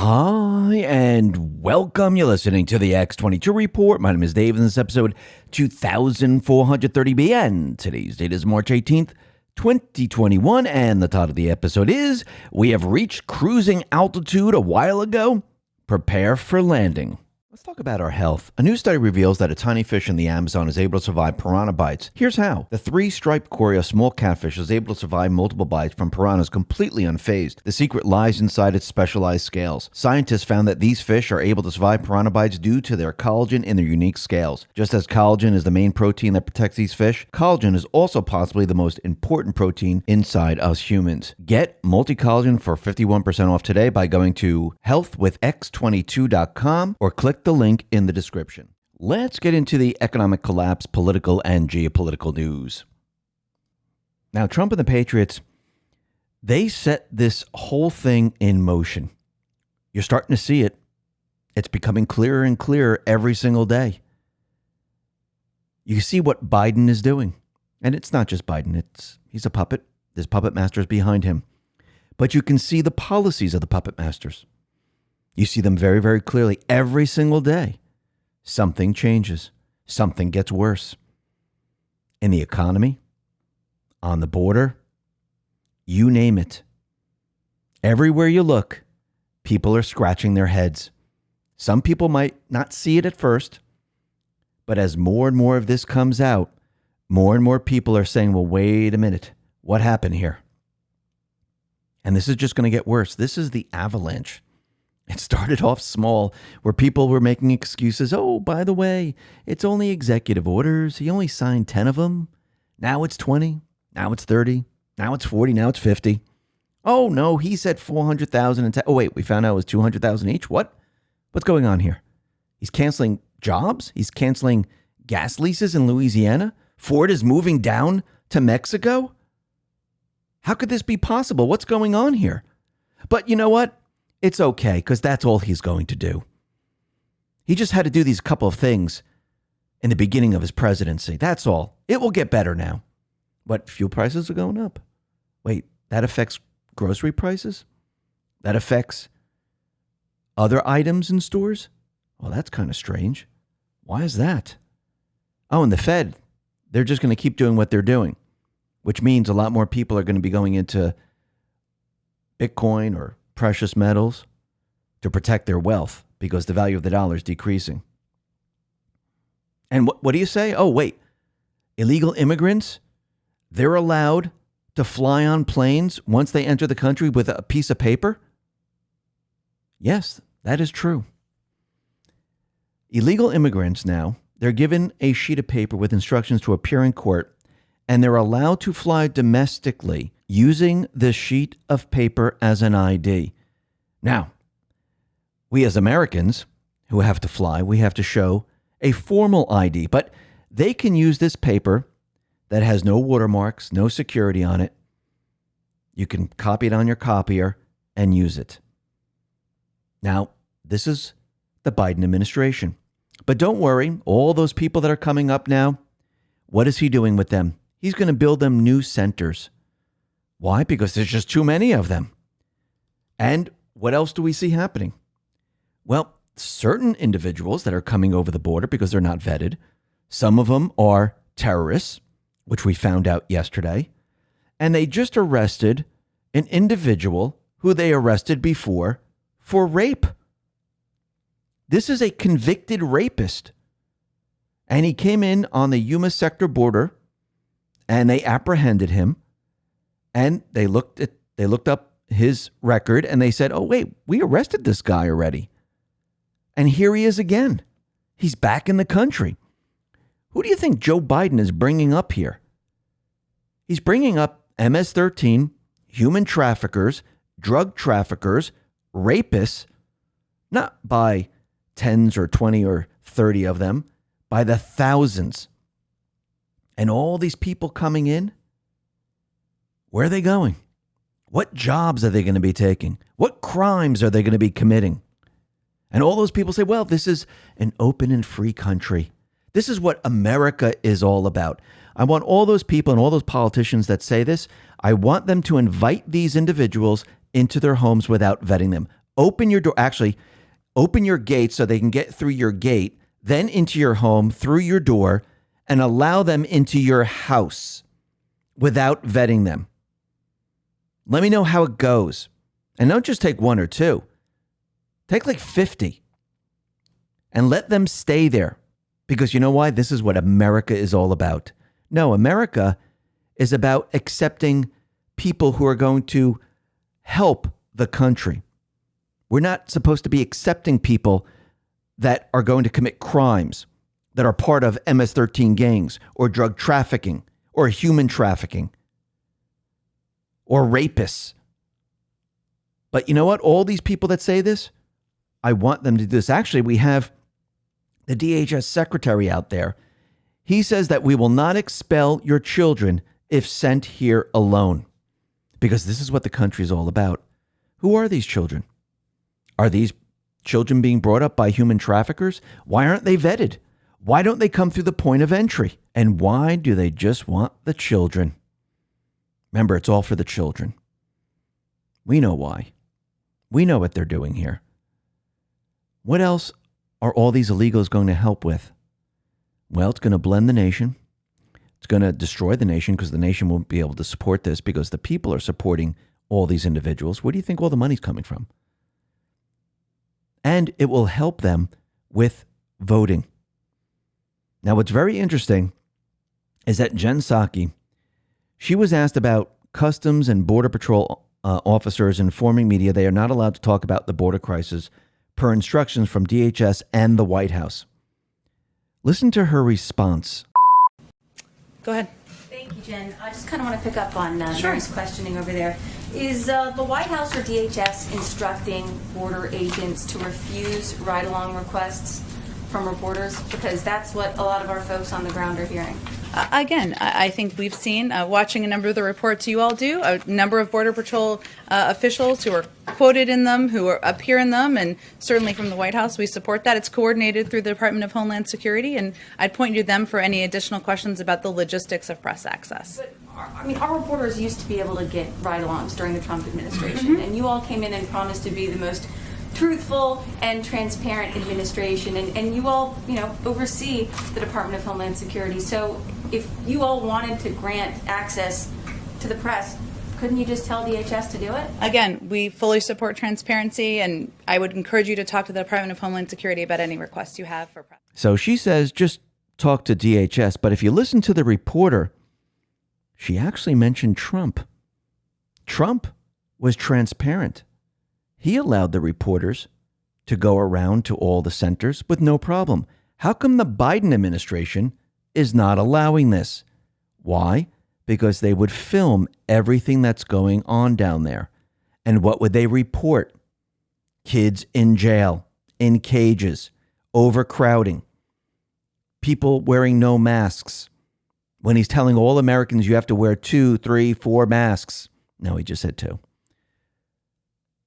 Hi, and welcome. You're listening to the X22 Report. My name is Dave, and this is episode 2430B, and today's date is March 18th, 2021, and the title of the episode is, We Have Reached Cruising Altitude a While Ago. Prepare for Landing. Let's talk about our health. A new study reveals that a tiny fish in the Amazon is able to survive piranha bites. Here's how. The three-striped cory, a small catfish, is able to survive multiple bites from piranhas completely unfazed. The secret lies inside its specialized scales. Scientists found that these fish are able to survive piranha bites due to their collagen in their unique scales. Just as collagen is the main protein that protects these fish, collagen is also possibly the most important protein inside us humans. Get multi-collagen for 51% off today by going to healthwithx22.com or click the link in the description. Let's get into the economic collapse, political, and geopolitical news. Now, Trump and the Patriots, they set this whole thing in motion. You're starting to see it. It's becoming clearer and clearer every single day. You see what Biden is doing. And it's not just Biden. He's a puppet. There's puppet masters behind him. But you can see the policies of the puppet masters. You see them very, very clearly every single day. Something changes. Something gets worse. In the economy, on the border, you name it. Everywhere you look, people are scratching their heads. Some people might not see it at first, but as more and more of this comes out, more and more people are saying, well, wait a minute, what happened here? And this is just going to get worse. This is the avalanche. It started off small, where people were making excuses. Oh, by the way, it's only executive orders. He only signed 10 of them. Now it's 20. Now it's 30. Now it's 40. Now it's 50. Oh, no, he said 400,000. Oh, wait, we found out it was 200,000 each. What? What's going on here? He's canceling jobs. He's canceling gas leases in Louisiana. Ford is moving down to Mexico. How could this be possible? What's going on here? But you know what? It's okay, because that's all he's going to do. He just had to do these couple of things in the beginning of his presidency. That's all. It will get better now. What, fuel prices are going up? Wait, that affects grocery prices? That affects other items in stores? Well, that's kind of strange. Why is that? Oh, and the Fed, they're just going to keep doing what they're doing, which means a lot more people are going to be going into Bitcoin or precious metals to protect their wealth because the value of the dollar is decreasing. And what do you say? Oh, wait, illegal immigrants, they're allowed to fly on planes once they enter the country with a piece of paper? Yes, that is true. Illegal immigrants now, they're given a sheet of paper with instructions to appear in court, and they're allowed to fly domestically using this sheet of paper as an ID. Now, we as Americans who have to fly, we have to show a formal ID, but they can use this paper that has no watermarks, no security on it. You can copy it on your copier and use it. Now, this is the Biden administration. But don't worry, all those people that are coming up now, what is he doing with them? He's going to build them new centers. Why? Because there's just too many of them. And what else do we see happening? Well, certain individuals that are coming over the border because they're not vetted, some of them are terrorists, which we found out yesterday, and they just arrested an individual who they arrested before for rape. This is a convicted rapist. And he came in on the Yuma sector border and they apprehended him. And they looked up his record and they said, oh, wait, we arrested this guy already. And here he is again. He's back in the country. Who do you think Joe Biden is bringing up here? He's bringing up MS-13, human traffickers, drug traffickers, rapists, not by tens or 20 or 30 of them, by the thousands. And all these people coming in, where are they going? What jobs are they going to be taking? What crimes are they going to be committing? And all those people say, well, this is an open and free country. This is what America is all about. I want all those people and all those politicians that say this, I want them to invite these individuals into their homes without vetting them. Open your door. Actually, open your gate so they can get through your gate, then into your home through your door, and allow them into your house without vetting them. Let me know how it goes. And don't just take one or two. Take like 50 and let them stay there. Because you know why? This is what America is all about. No, America is about accepting people who are going to help the country. We're not supposed to be accepting people that are going to commit crimes, that are part of MS-13 gangs or drug trafficking or human trafficking or rapists. But you know what? All these people that say this, I want them to do this. Actually, we have the DHS secretary out there. He says that we will not expel your children if sent here alone, because this is what the country is all about. Who are these children? Are these children being brought up by human traffickers? Why aren't they vetted? Why don't they come through the point of entry? And why do they just want the children? Remember, it's all for the children. We know why. We know what they're doing here. What else are all these illegals going to help with? Well, it's going to blend the nation. It's going to destroy the nation because the nation won't be able to support this because the people are supporting all these individuals. Where do you think all the money's coming from? And it will help them with voting. Now, what's very interesting is that Jen Psaki, she was asked about Customs and Border Patrol officers informing media they are not allowed to talk about the border crisis per instructions from DHS and the White House. Listen to her response. Go ahead. Thank you, Jen. I just kind of want to pick up on Mary's questioning over there. Is the White House or DHS instructing border agents to refuse ride-along requests from reporters? Because that's what a lot of our folks on the ground are hearing. Again, I think we've seen, watching a number of the reports you all do, a number of Border Patrol officials who are quoted in them, who appear in them, and certainly from the White House, we support that. It's coordinated through the Department of Homeland Security, and I'd point you to them for any additional questions about the logistics of press access. But, our reporters used to be able to get ride-alongs during the Trump administration, and you all came in and promised to be the most truthful and transparent administration, and you all, oversee the Department of Homeland Security. So if you all wanted to grant access to the press, couldn't you just tell DHS to do it? Again, we fully support transparency, and I would encourage you to talk to the Department of Homeland Security about any requests you have for press. So she says just talk to DHS, but if you listen to the reporter, she actually mentioned Trump. Trump was transparent. He allowed the reporters to go around to all the centers with no problem. How come the Biden administration is not allowing this? Why? Because they would film everything that's going on down there. And what would they report? Kids in jail, in cages, overcrowding, people wearing no masks. When he's telling all Americans you have to wear 2, 3, 4 masks. No, he just said 2.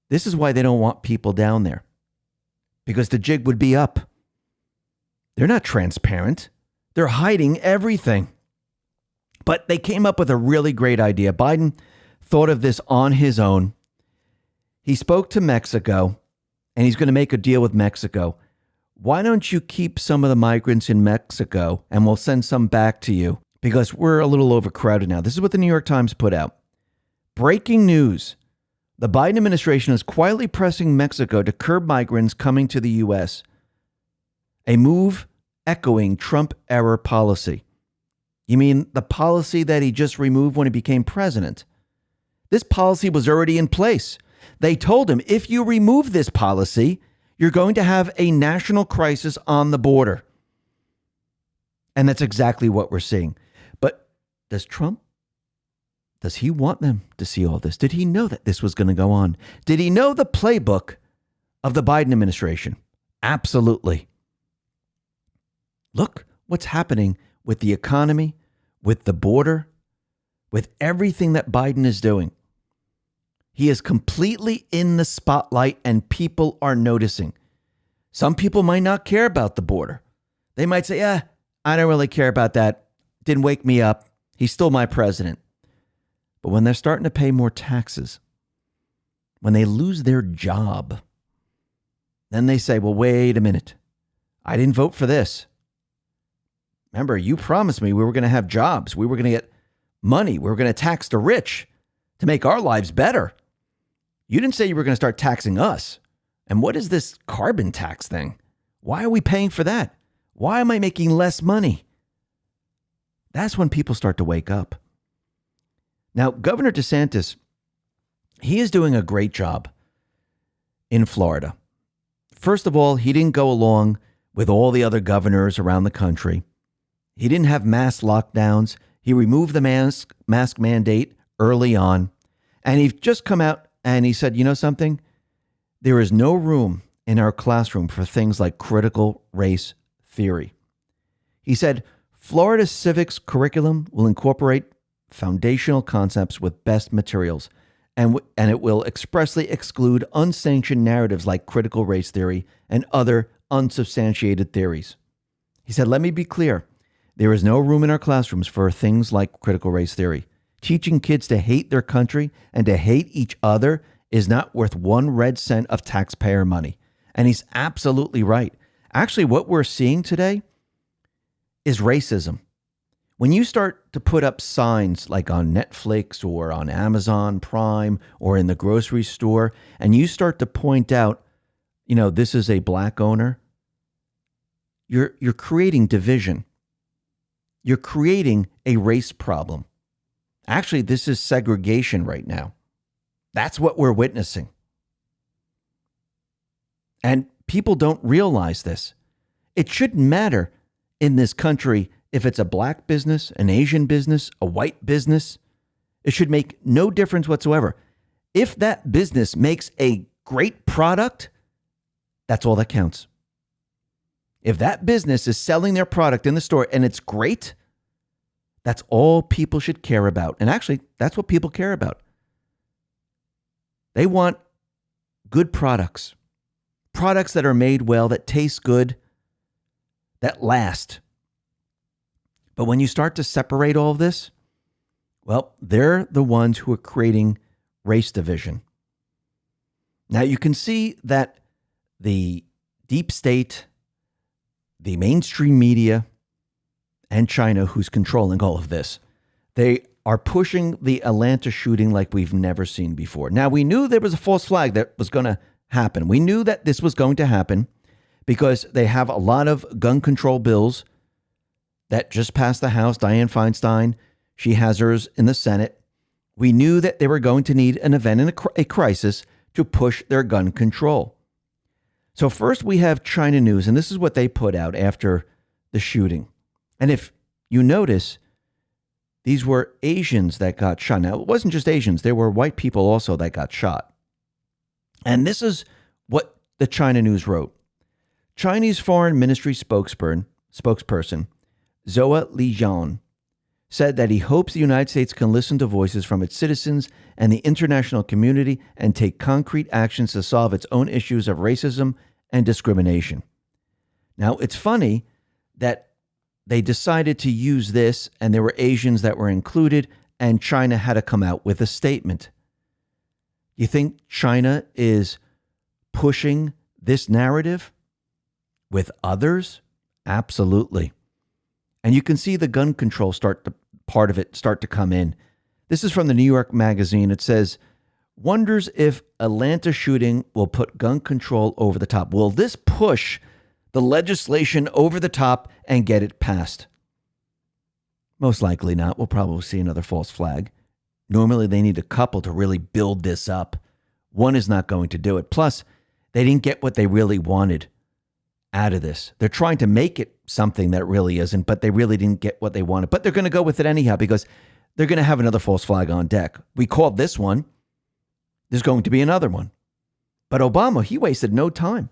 This is why they don't want people down there. Because the jig would be up. They're not transparent. They're hiding everything. But they came up with a really great idea. Biden thought of this on his own. He spoke to Mexico, and he's going to make a deal with Mexico. Why don't you keep some of the migrants in Mexico, and we'll send some back to you? Because we're a little overcrowded now. This is what the New York Times put out. Breaking news. The Biden administration is quietly pressing Mexico to curb migrants coming to the U.S. A move echoing Trump-era policy. You mean the policy that he just removed when he became president? This policy was already in place. They told him, if you remove this policy, you're going to have a national crisis on the border. And that's exactly what we're seeing. But does he want them to see all this? Did he know that this was going to go on? Did he know the playbook of the Biden administration? Absolutely. Look what's happening with the economy, with the border, with everything that Biden is doing. He is completely in the spotlight and people are noticing. Some people might not care about the border. They might say, I don't really care about that. Didn't wake me up. He's still my president. But when they're starting to pay more taxes, when they lose their job, Then they say, well, wait a minute. I didn't vote for this. Remember, you promised me we were going to have jobs. We were going to get money. We were going to tax the rich to make our lives better. You didn't say you were going to start taxing us. And what is this carbon tax thing? Why are we paying for that? Why am I making less money? That's when people start to wake up. Now, Governor DeSantis, he is doing a great job in Florida. First of all, he didn't go along with all the other governors around the country. He didn't have mass lockdowns. He removed the mask mandate early on. And he's just come out and he said, you know something? There is no room in our classroom for things like critical race theory. He said, Florida civics curriculum will incorporate foundational concepts with best materials, and it will expressly exclude unsanctioned narratives like critical race theory and other unsubstantiated theories. He said, let me be clear. There is no room in our classrooms for things like critical race theory. Teaching kids to hate their country and to hate each other is not worth 1 red cent of taxpayer money. And he's absolutely right. Actually, what we're seeing today is racism. When you start to put up signs like on Netflix or on Amazon Prime or in the grocery store, and you start to point out, this is a black owner, you're creating division. You're creating a race problem. Actually, this is segregation right now. That's what we're witnessing. And people don't realize this. It shouldn't matter in this country if it's a black business, an Asian business, a white business. It should make no difference whatsoever. If that business makes a great product, that's all that counts. If that business is selling their product in the store and it's great, that's all people should care about. And actually, that's what people care about. They want good products. Products that are made well, that taste good, that last. But when you start to separate all of this, well, they're the ones who are creating race division. Now, you can see that the deep state, the mainstream media, and China, who's controlling all of this, they are pushing the Atlanta shooting like we've never seen before. Now, we knew there was a false flag that was going to happen. We knew that this was going to happen because they have a lot of gun control bills that just passed the House. Dianne Feinstein, she has hers in the Senate. We knew that they were going to need an event in a crisis to push their gun control. So first we have China News, and this is what they put out after the shooting. And if you notice, these were Asians that got shot. Now, it wasn't just Asians. There were white people also that got shot. And this is what the China News wrote. Chinese Foreign Ministry spokesperson Zhou Lijian said that he hopes the United States can listen to voices from its citizens and the international community and take concrete actions to solve its own issues of racism and discrimination. Now, it's funny that they decided to use this, and there were Asians that were included, and China had to come out with a statement. You think China is pushing this narrative with others? Absolutely. And you can see the gun control part of it start to come in. This is from the New York Magazine. It says, wonders if Atlanta shooting will put gun control over the top. Will this push the legislation over the top and get it passed? Most likely not. We'll probably see another false flag. Normally, they need a couple to really build this up. One is not going to do it. Plus, they didn't get what they really wanted out of this. They're trying to make it something that really isn't, but they really didn't get what they wanted. But they're going to go with it anyhow because they're going to have another false flag on deck. We called this one. There's going to be another one. But Obama, he wasted no time.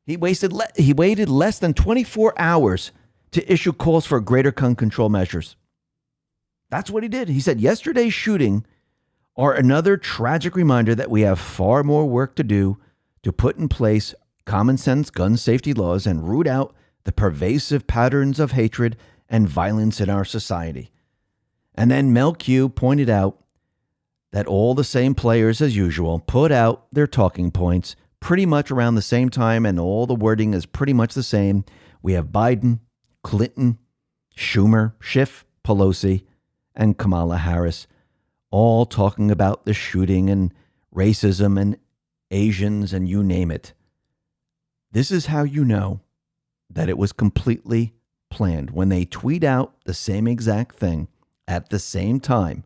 He waited less than 24 hours to issue calls for greater gun control measures. That's what he did. He said yesterday's shooting are another tragic reminder that we have far more work to do to put in place common sense gun safety laws and root out the pervasive patterns of hatred and violence in our society. And then Mel Q pointed out that all the same players as usual put out their talking points, pretty much around the same time, and all the wording is pretty much the same. We have Biden, Clinton, Schumer, Schiff, Pelosi, and Kamala Harris all talking about the shooting and racism and Asians and you name it. This is how you know that it was completely planned. When they tweet out the same exact thing at the same time,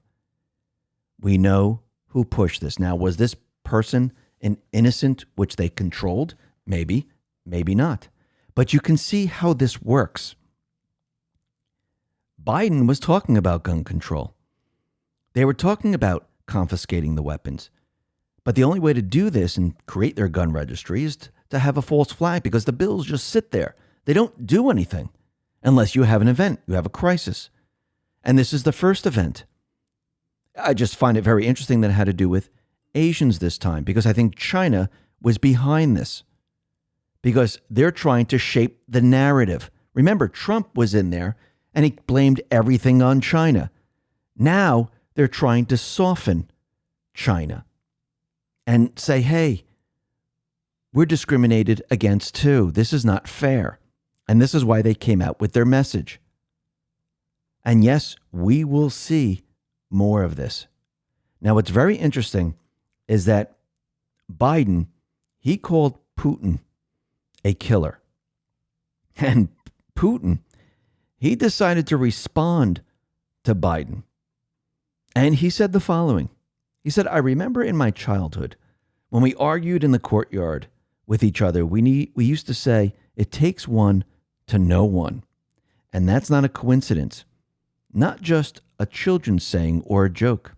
we know who pushed this. Now, was this person an innocent, which they controlled? Maybe, maybe not. But you can see how this works. Biden was talking about gun control. They were talking about confiscating the weapons. But the only way to do this and create their gun registry is to have a false flag, because the bills just sit there. They don't do anything unless you have an event, you have a crisis. And this is the first event. I just find it very interesting that it had to do with Asians this time, because I think China was behind this, because they're trying to shape the narrative. Remember, Trump was in there and he blamed everything on China. Now they're trying to soften China and say, hey, we're discriminated against too. This is not fair. And this is why they came out with their message. And yes, we will see more of this. Now, what's very interesting is that Biden, he called Putin a killer. And Putin, he decided to respond to Biden. And he said the following. He said, I remember in my childhood when we argued in the courtyard with each other, we used to say, it takes one to know one. And that's not a coincidence. Not just a children's saying or a joke.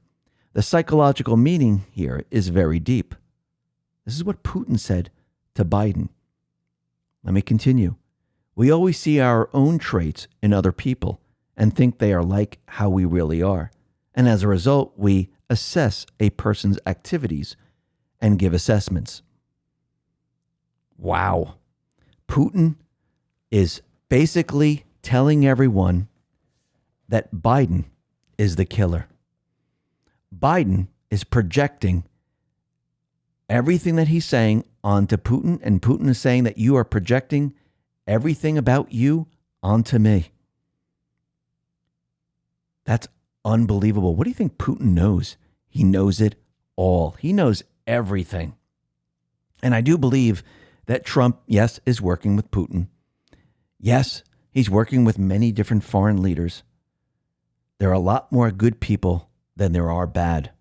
The psychological meaning here is very deep. This is what Putin said to Biden. Let me continue. We always see our own traits in other people and think they are like how we really are. And as a result, we assess a person's activities and give assessments. Wow. Putin is basically telling everyone that Biden is the killer. Biden is projecting everything that he's saying onto Putin, and Putin is saying that you are projecting everything about you onto me. That's unbelievable. What do you think Putin knows? He knows it all. He knows everything. And I do believe that Trump, yes, is working with Putin. Yes, he's working with many different foreign leaders. There are a lot more good people than there are bad.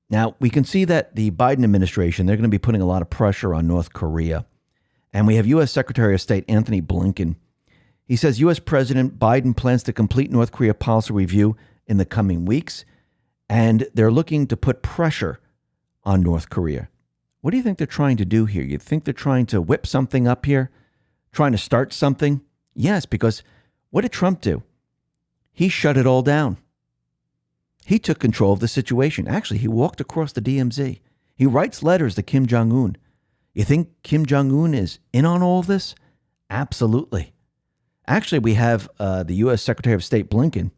Now, we can see that the Biden administration, they're going to be putting a lot of pressure on North Korea. And we have U.S. Secretary of State Anthony Blinken. He says U.S. President Biden plans to complete North Korea policy review in the coming weeks, and they're looking to put pressure on North Korea. What do you think they're trying to do here? You think they're trying to whip something up here? Trying to start something? Yes, because what did Trump do? He shut it all down. He took control of the situation. Actually, he walked across the DMZ. He writes letters to Kim Jong-un. You think Kim Jong-un is in on all of this? Absolutely. Actually, we have the U.S. Secretary of State Blinken.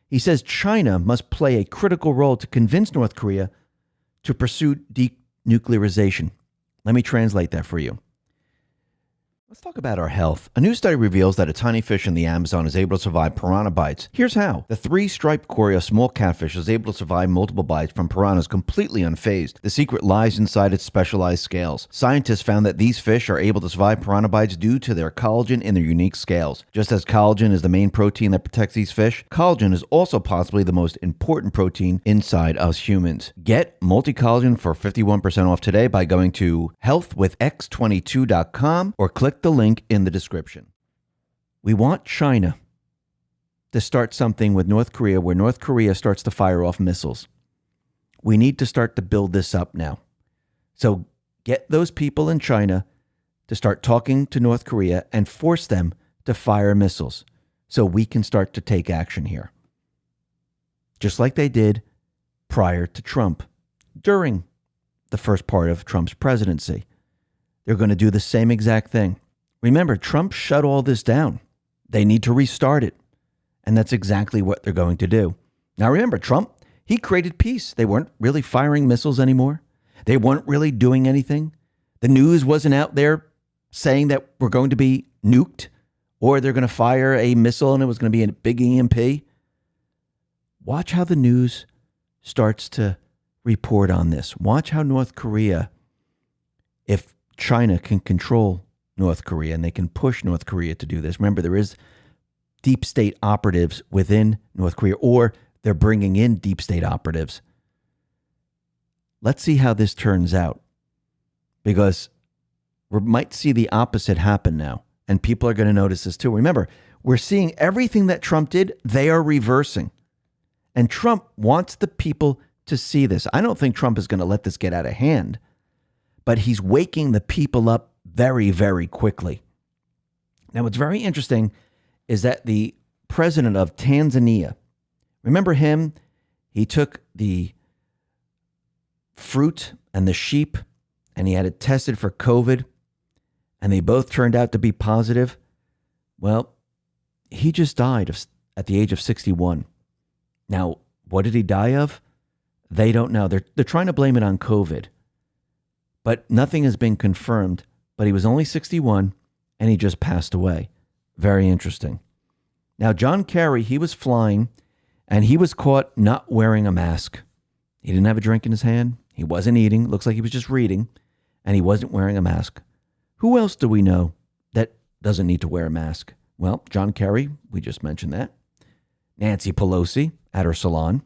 He says China must play a critical role to convince North Korea to pursue denuclearization. Let me translate that for you. Let's talk about our health. A new study reveals that a tiny fish in the Amazon is able to survive piranha bites. Here's how. The three-striped cory, a small catfish, is able to survive multiple bites from piranhas completely unfazed. The secret lies inside its specialized scales. Scientists found that these fish are able to survive piranha bites due to their collagen in their unique scales. Just as collagen is the main protein that protects these fish, collagen is also possibly the most important protein inside us humans. Get multi-collagen for 51% off today by going to healthwithx22.com or click the link in the description. We want China to start something with North Korea where North Korea starts to fire off missiles. We need to start to build this up now. So get those people in China to start talking to North Korea and force them to fire missiles so we can start to take action here. Just like they did prior to Trump, during the first part of Trump's presidency. They're going to do the same exact thing. Remember, Trump shut all this down. They need to restart it. And that's exactly what they're going to do. Now, remember, Trump, he created peace. They weren't really firing missiles anymore. They weren't really doing anything. The news wasn't out there saying that we're going to be nuked or they're going to fire a missile and it was going to be a big EMP. Watch how the news starts to report on this. Watch how North Korea, if China can control North Korea and they can push North Korea to do this. Remember, there is deep state operatives within North Korea, or they're bringing in deep state operatives. Let's see how this turns out, because we might see the opposite happen now, and people are going to notice this too. Remember, we're seeing everything that Trump did, they are reversing. And Trump wants the people to see this. I don't think Trump is going to let this get out of hand, but he's waking the people up very, very quickly. Now, what's very interesting is that the president of Tanzania, remember him? He took the fruit and the sheep and he had it tested for COVID and they both turned out to be positive. Well, he just died at the age of 61. Now, what did he die of? They don't know. They're trying to blame it on COVID, but nothing has been confirmed. But he was only 61 and he just passed away. Very interesting. Now, John Kerry, he was flying and he was caught not wearing a mask. He didn't have a drink in his hand. He wasn't eating. Looks like he was just reading, and he wasn't wearing a mask. Who else do we know that doesn't need to wear a mask? Well, John Kerry, we just mentioned that. Nancy Pelosi at her salon.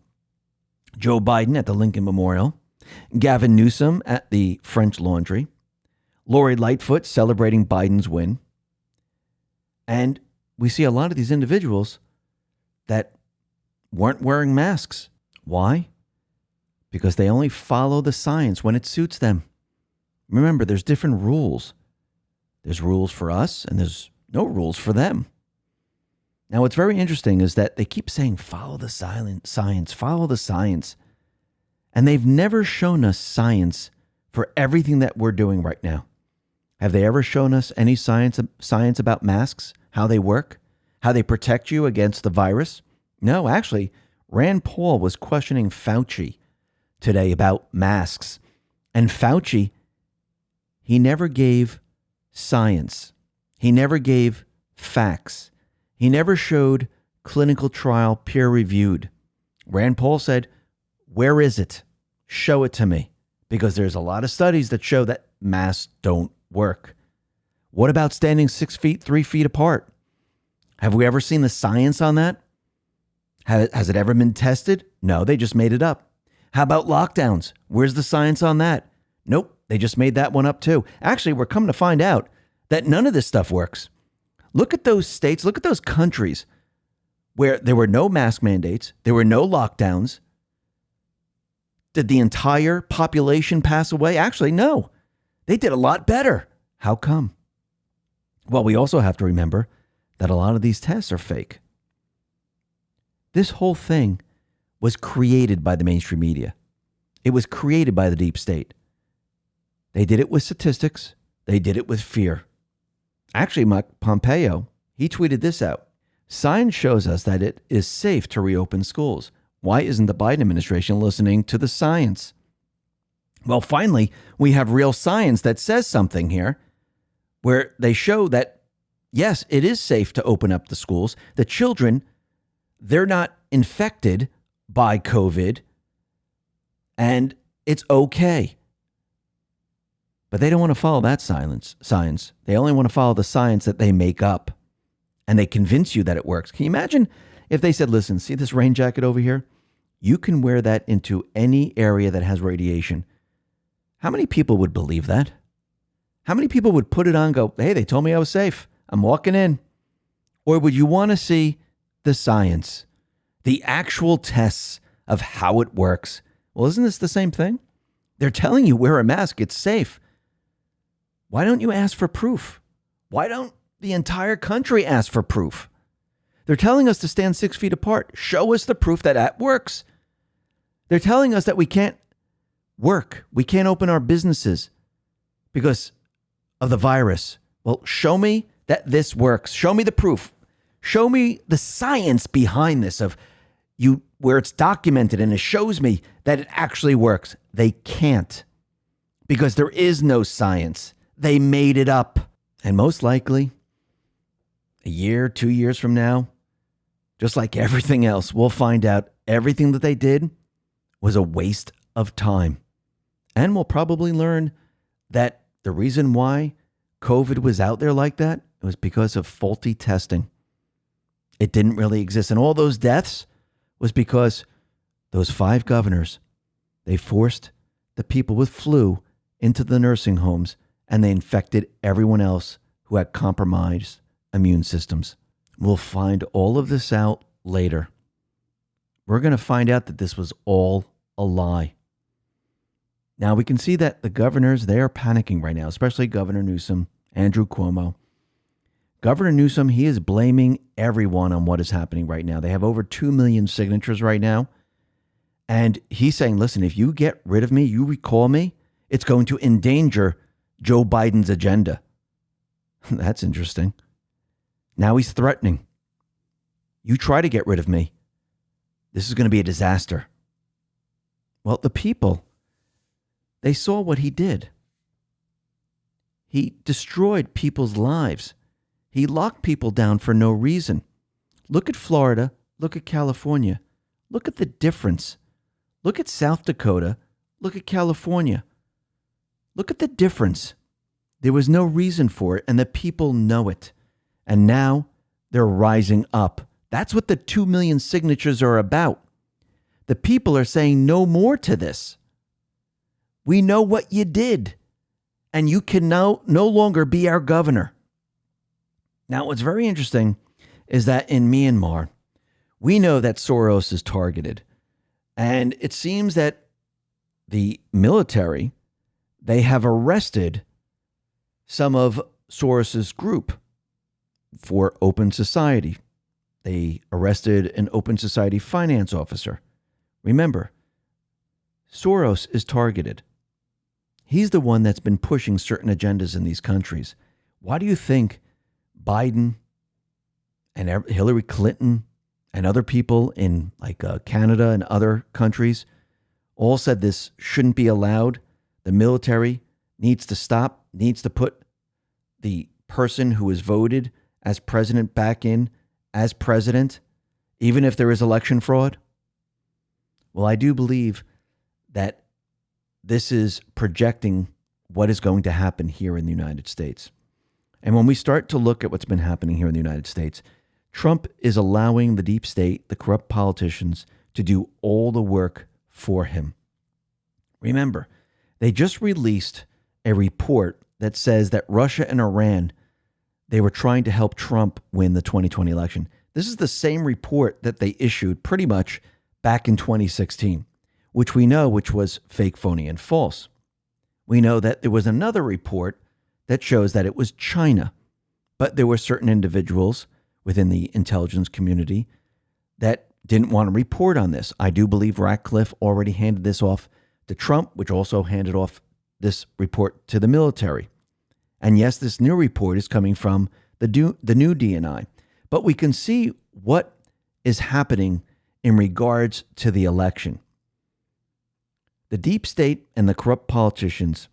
Joe Biden at the Lincoln Memorial. Gavin Newsom at the French Laundry. Lori Lightfoot celebrating Biden's win. And we see a lot of these individuals that weren't wearing masks. Why? Because they only follow the science when it suits them. Remember, there's different rules. There's rules for us and there's no rules for them. Now, what's very interesting is that they keep saying, follow the science, follow the science. And they've never shown us science for everything that we're doing right now. Have they ever shown us any science about masks, how they work, how they protect you against the virus? No, actually, Rand Paul was questioning Fauci today about masks. And Fauci, he never gave science. He never gave facts. He never showed clinical trial peer-reviewed. Rand Paul said, where is it? Show it to me. Because there's a lot of studies that show that masks don't work. What about standing 6 feet, 3 feet apart? Have we ever seen the science on that? Has it ever been tested? No, they just made it up. How about lockdowns? Where's the science on that? Nope, they just made that one up too. Actually, we're coming to find out that none of this stuff works. Look at those states, look at those countries where there were no mask mandates, there were no lockdowns. Did the entire population pass away? Actually, no. They did a lot better. How come? Well, we also have to remember that a lot of these tests are fake. This whole thing was created by the mainstream media. It was created by the deep state. They did it with statistics. They did it with fear. Actually, Mike Pompeo, he tweeted this out. Science shows us that it is safe to reopen schools. Why isn't the Biden administration listening to the science? Well, finally, we have real science that says something here where they show that, yes, it is safe to open up the schools. The children, they're not infected by COVID, and it's okay. But they don't want to follow that science. They only want to follow the science that they make up, and they convince you that it works. Can you imagine if they said, listen, see this rain jacket over here? You can wear that into any area that has radiation. How many people would believe that? How many people would put it on and go, hey, they told me I was safe. I'm walking in. Or would you want to see the science, the actual tests of how it works? Well, isn't this the same thing? They're telling you wear a mask, it's safe. Why don't you ask for proof? Why don't the entire country ask for proof? They're telling us to stand 6 feet apart. Show us the proof that that works. They're telling us that we can't work. We can't open our businesses because of the virus. Well, show me that this works. Show me the proof. Show me the science behind this of you where it's documented and it shows me that it actually works. They can't because there is no science. They made it up. And most likely, a year, 2 years from now, just like everything else, we'll find out everything that they did was a waste of time. And we'll probably learn that the reason why COVID was out there like that was because of faulty testing. It didn't really exist. And all those deaths was because those 5 governors, they forced the people with flu into the nursing homes, and they infected everyone else who had compromised immune systems. We'll find all of this out later. We're going to find out that this was all a lie. Now, we can see that the governors, they are panicking right now, especially Governor Newsom, Andrew Cuomo. Governor Newsom, he is blaming everyone on what is happening right now. They have over 2 million signatures right now. And he's saying, listen, if you get rid of me, you recall me, it's going to endanger Joe Biden's agenda. That's interesting. Now he's threatening. You try to get rid of me, this is going to be a disaster. Well, the people, they saw what he did. He destroyed people's lives. He locked people down for no reason. Look at Florida. Look at California. Look at the difference. Look at South Dakota. Look at California. Look at the difference. There was no reason for it, and the people know it. And now they're rising up. That's what the 2 million signatures are about. The people are saying no more to this. We know what you did, and you can now no longer be our governor. Now, what's very interesting is that in Myanmar, we know that Soros is targeted. And it seems that the military, they have arrested some of Soros's group for Open Society. They arrested an Open Society finance officer. Remember, Soros is targeted. He's the one that's been pushing certain agendas in these countries. Why do you think Biden and Hillary Clinton and other people in like Canada and other countries all said this shouldn't be allowed? The military needs to stop, needs to put the person who is voted as president back in as president, even if there is election fraud. Well, I do believe that this is projecting what is going to happen here in the United States. And when we start to look at what's been happening here in the United States, Trump is allowing the deep state, the corrupt politicians, to do all the work for him. Remember, they just released a report that says that Russia and Iran, they were trying to help Trump win the 2020 election. This is the same report that they issued pretty much back in 2016, which we know which was fake, phony, and false. We know that there was another report that shows that it was China, but there were certain individuals within the intelligence community that didn't want to report on this. I do believe Ratcliffe already handed this off to Trump, which also handed off this report to the military. And yes, this new report is coming from the new DNI. But we can see what is happening in regards to the election. The deep state and the corrupt politicians,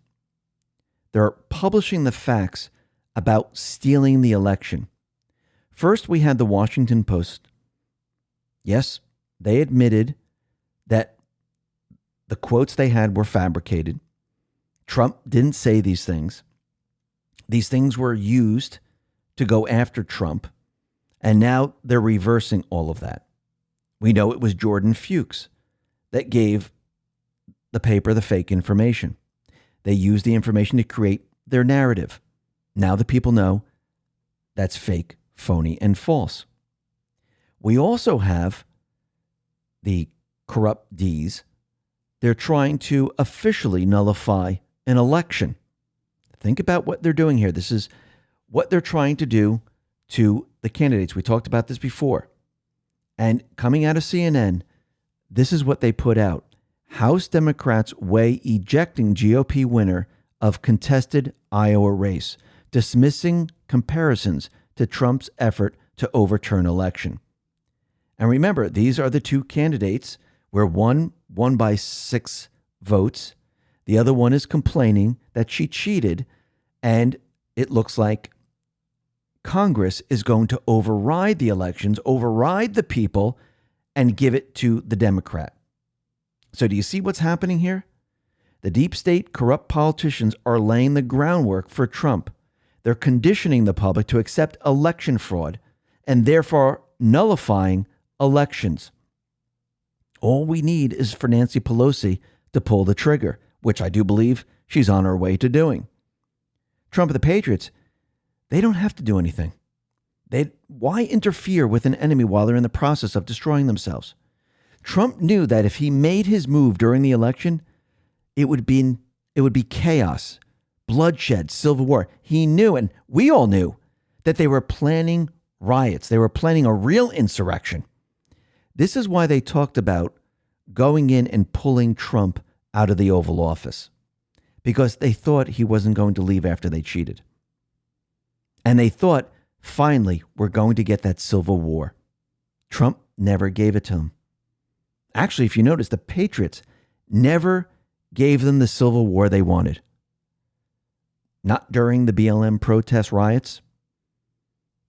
they're publishing the facts about stealing the election. First, we had the Washington Post. Yes, they admitted that the quotes they had were fabricated. Trump didn't say these things. These things were used to go after Trump. And now they're reversing all of that. We know it was Jordan Fuchs that gave the paper the fake information. They used the information to create their narrative. Now the people know that's fake, phony, and false. We also have the corrupt Ds. They're trying to officially nullify an election. Think about what they're doing here. This is what they're trying to do to the candidates. We talked about this before. And coming out of CNN, this is what they put out. House Democrats weigh ejecting GOP winner of contested Iowa race, dismissing comparisons to Trump's effort to overturn election. And remember, these are the two candidates where one won by 6 votes. The other one is complaining that she cheated, and it looks like Congress is going to override the elections, override the people, and give it to the Democrat. So do you see what's happening here? The deep state corrupt politicians are laying the groundwork for Trump. They're conditioning the public to accept election fraud and therefore nullifying elections. All we need is for Nancy Pelosi to pull the trigger, which I do believe she's on her way to doing. Trump and the Patriots, they don't have to do anything. Why interfere with an enemy while they're in the process of destroying themselves? Trump knew that if he made his move during the election, it would be chaos, bloodshed, civil war. He knew, and we all knew, that they were planning riots. They were planning a real insurrection. This is why they talked about going in and pulling Trump out of the Oval Office, because they thought he wasn't going to leave after they cheated. And they thought, finally, we're going to get that civil war. Trump never gave it to him. Actually, if you notice, the Patriots never gave them the civil war they wanted. Not during the BLM protest riots,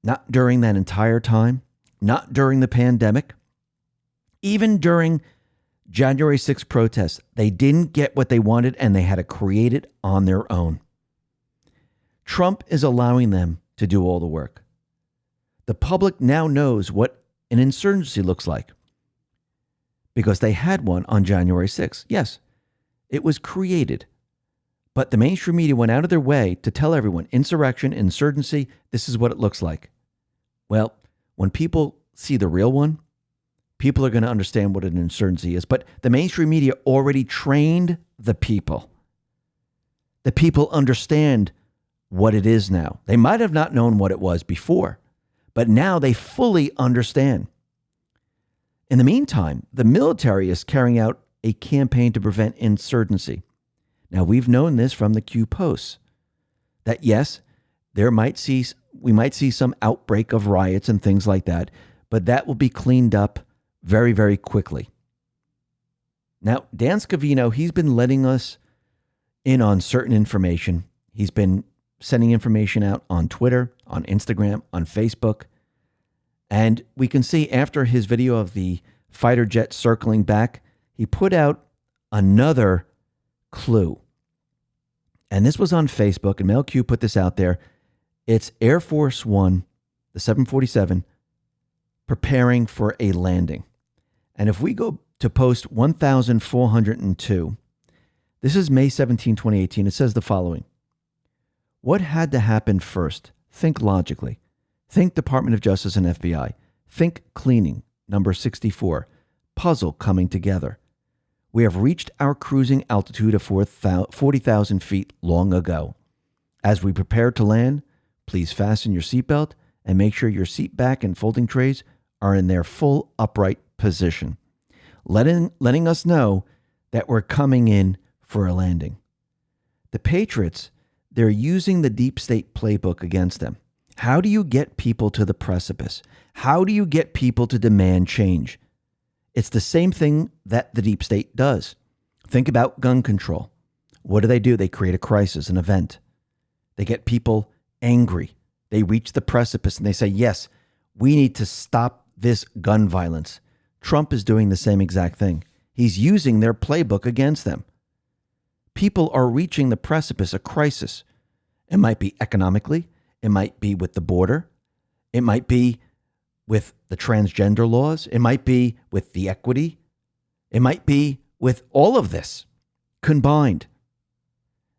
not during that entire time, not during the pandemic, even during January 6th protests. They didn't get what they wanted, and they had to create it on their own. Trump is allowing them to do all the work. The public now knows what an insurgency looks like because they had one on January 6th. Yes, it was created, but the mainstream media went out of their way to tell everyone insurrection, insurgency, this is what it looks like. Well, when people see the real one, people are going to understand what an insurgency is. But the mainstream media already trained the people. The people understand what it is now. They might have not known what it was before, but now they fully understand. In the meantime, the military is carrying out a campaign to prevent insurgency. Now, we've known this from the Q posts, that yes, we might see some outbreak of riots and things like that, but that will be cleaned up very, very quickly. Now, Dan Scavino, he's been letting us in on certain information. He's been sending information out on Twitter, on Instagram, on Facebook. And we can see after his video of the fighter jet circling back, he put out another clue. And this was on Facebook, and Mel Q put this out there. It's Air Force One, the 747, preparing for a landing. And if we go to post 1402, this is May 17, 2018. It says the following. What had to happen first? Think logically. Think Department of Justice and FBI. Think cleaning, number 64. Puzzle coming together. We have reached our cruising altitude of 40,000 feet long ago. As we prepare to land, please fasten your seatbelt and make sure your seat back and folding trays are in their full upright position, letting us know that we're coming in for a landing. The Patriots, they're using the deep state playbook against them. How do you get people to the precipice? How do you get people to demand change? It's the same thing that the deep state does. Think about gun control. What do? They create a crisis, an event. They get people angry. They reach the precipice and they say, yes, we need to stop this gun violence. Trump is doing the same exact thing. He's using their playbook against them. People are reaching the precipice, a crisis. It might be economically. It might be with the border. It might be with the transgender laws. It might be with the equity. It might be with all of this combined.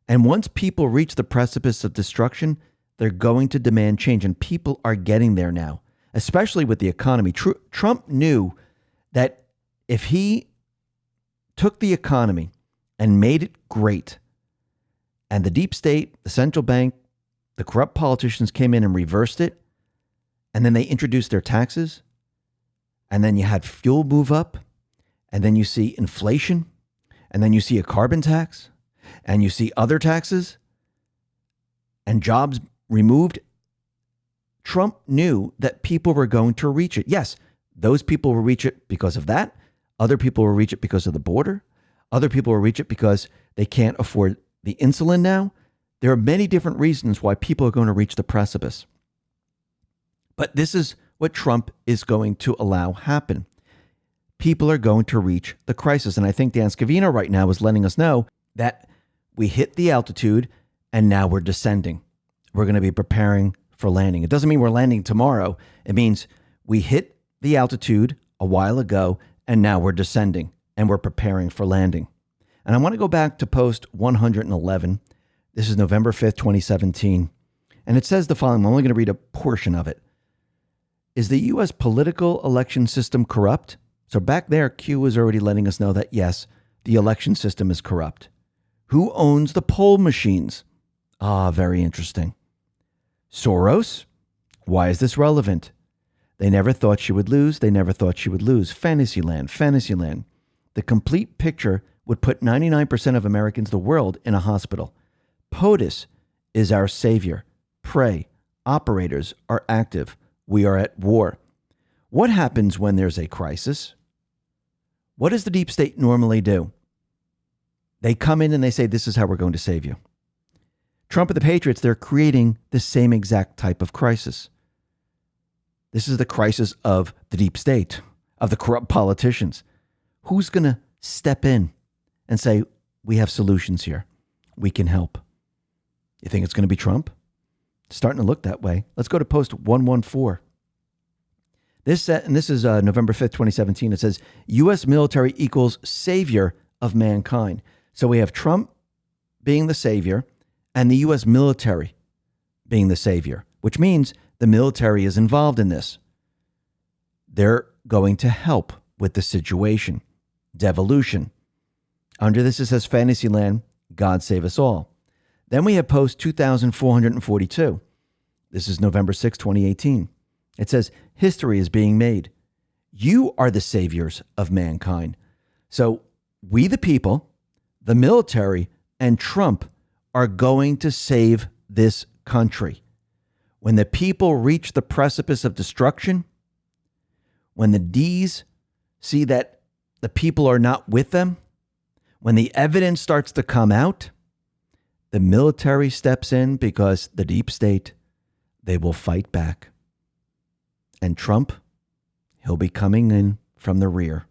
And once people reach the precipice of destruction, they're going to demand change. And people are getting there now, especially with the economy. Trump knew that if he took the economy and made it great, and the deep state, the central bank, the corrupt politicians came in and reversed it, and then they introduced their taxes, and then you had fuel move up, and then you see inflation, and then you see a carbon tax, and you see other taxes, and jobs removed. Trump knew that people were going to reach it. Yes, those people will reach it because of that. Other people will reach it because of the border. Other people will reach it because they can't afford the insulin now. There are many different reasons why people are going to reach the precipice. But this is what Trump is going to allow happen. People are going to reach the crisis. And I think Dan Scavino right now is letting us know that we hit the altitude and now we're descending. We're going to be preparing for landing. It doesn't mean we're landing tomorrow. It means we hit the altitude a while ago and now we're descending and we're preparing for landing. And I want to go back to post 111. This is November 5th, 2017. And it says the following. I'm only going to read a portion of it. Is the U.S. political election system corrupt? So back there, Q was already letting us know that, yes, the election system is corrupt. Who owns the poll machines? Very interesting. Soros? Why is this relevant? They never thought she would lose. They never thought she would lose. Fantasyland, Fantasyland. The complete picture would put 99% of Americans, the world, in a hospital. POTUS is our savior. Pray. Operators are active. We are at war. What happens when there's a crisis? What does the deep state normally do? They come in and they say, this is how we're going to save you. Trump and the Patriots, they're creating the same exact type of crisis. This is the crisis of the deep state, of the corrupt politicians. Who's going to step in and say, we have solutions here. We can help. You think it's going to be Trump? It's starting to look that way. Let's go to post 114. This is November 5th, 2017. It says, U.S. military equals savior of mankind. So we have Trump being the savior and the U.S. military being the savior, which means the military is involved in this. They're going to help with the situation. Devolution. Under this, it says Fantasyland, God save us all. Then we have post 2,442. This is November 6, 2018. It says, history is being made. You are the saviors of mankind. So we, the people, the military, and Trump are going to save this country. When the people reach the precipice of destruction, when the D's see that the people are not with them, when the evidence starts to come out, the military steps in because the deep state, they will fight back. And Trump, he'll be coming in from the rear.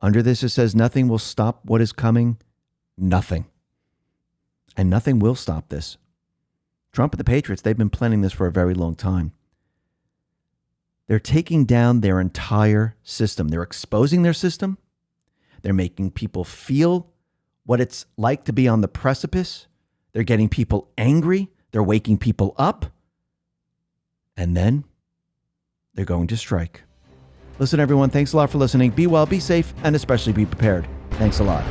Under this, it says nothing will stop what is coming. Nothing. And nothing will stop this. Trump and the Patriots, they've been planning this for a very long time. They're taking down their entire system. They're exposing their system. They're making people feel what it's like to be on the precipice. They're getting people angry. They're waking people up. And then they're going to strike. Listen, everyone, thanks a lot for listening. Be well, be safe, and especially be prepared. Thanks a lot.